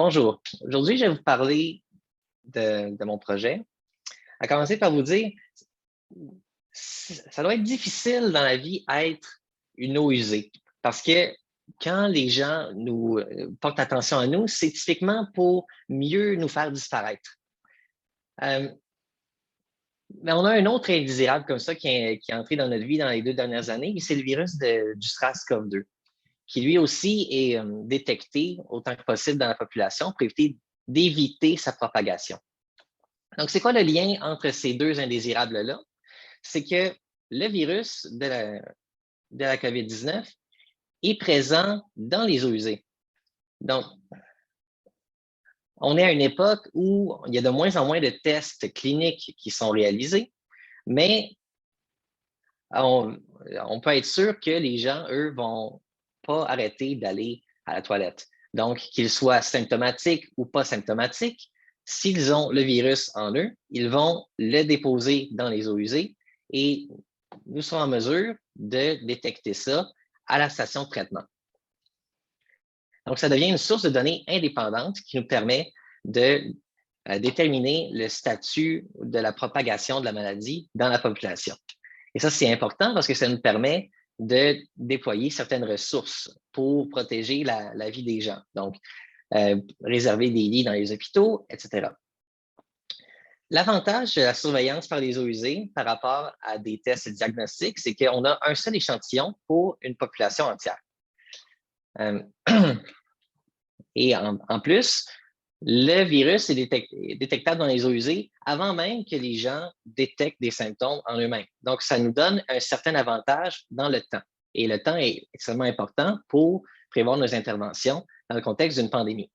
Bonjour. Aujourd'hui, je vais vous parler de mon projet. À commencer par vous dire, ça doit être difficile dans la vie être une eau usée. Parce que quand les gens nous portent attention à nous, c'est typiquement pour mieux nous faire disparaître. Mais on a un autre indésirable comme ça qui est entré dans notre vie dans les 2 dernières années, et c'est le virus du SRAS-CoV-2, qui lui aussi est détecté autant que possible dans la population pour éviter d'éviter sa propagation. Donc, c'est quoi le lien entre ces deux indésirables-là? C'est que le virus de la COVID-19 est présent dans les eaux usées. Donc, on est à une époque où il y a de moins en moins de tests cliniques qui sont réalisés, mais on peut être sûr que les gens, eux, vont pas arrêter d'aller à la toilette. Donc, qu'ils soient symptomatiques ou pas symptomatiques, s'ils ont le virus en eux, ils vont le déposer dans les eaux usées et nous serons en mesure de détecter ça à la station de traitement. Donc, ça devient une source de données indépendante qui nous permet de déterminer le statut de la propagation de la maladie dans la population. Et ça, c'est important parce que ça nous permet de déployer certaines ressources pour protéger la vie des gens. Donc, réserver des lits dans les hôpitaux, etc. L'avantage de la surveillance par les eaux usées par rapport à des tests diagnostiques, c'est qu'on a un seul échantillon pour une population entière. Et en plus, le virus est détectable dans les eaux usées avant même que les gens détectent des symptômes en eux-mêmes. Donc, ça nous donne un certain avantage dans le temps. Et le temps est extrêmement important pour prévoir nos interventions dans le contexte d'une pandémie.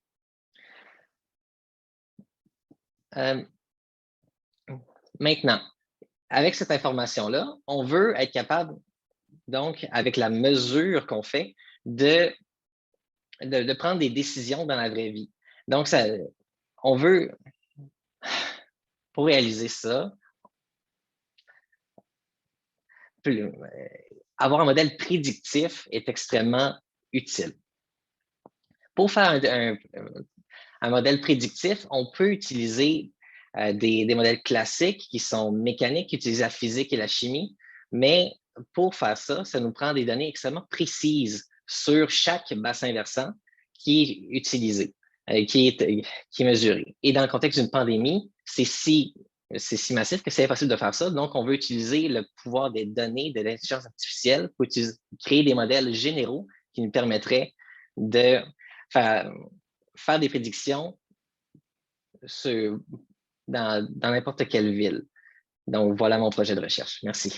Maintenant, avec cette information-là, on veut être capable, donc, avec la mesure qu'on fait, de prendre des décisions dans la vraie vie. Donc, on veut, pour réaliser ça, avoir un modèle prédictif est extrêmement utile. Pour faire un modèle prédictif, on peut utiliser des modèles classiques qui sont mécaniques, qui utilisent la physique et la chimie, mais pour faire ça, ça nous prend des données extrêmement précises sur chaque bassin versant qui est utilisé, qui est mesuré. Et dans le contexte d'une pandémie, c'est si massif que c'est impossible de faire ça. Donc, on veut utiliser le pouvoir des données de l'intelligence artificielle pour créer des modèles généraux qui nous permettraient de faire des prédictions dans n'importe quelle ville. Donc, voilà mon projet de recherche. Merci.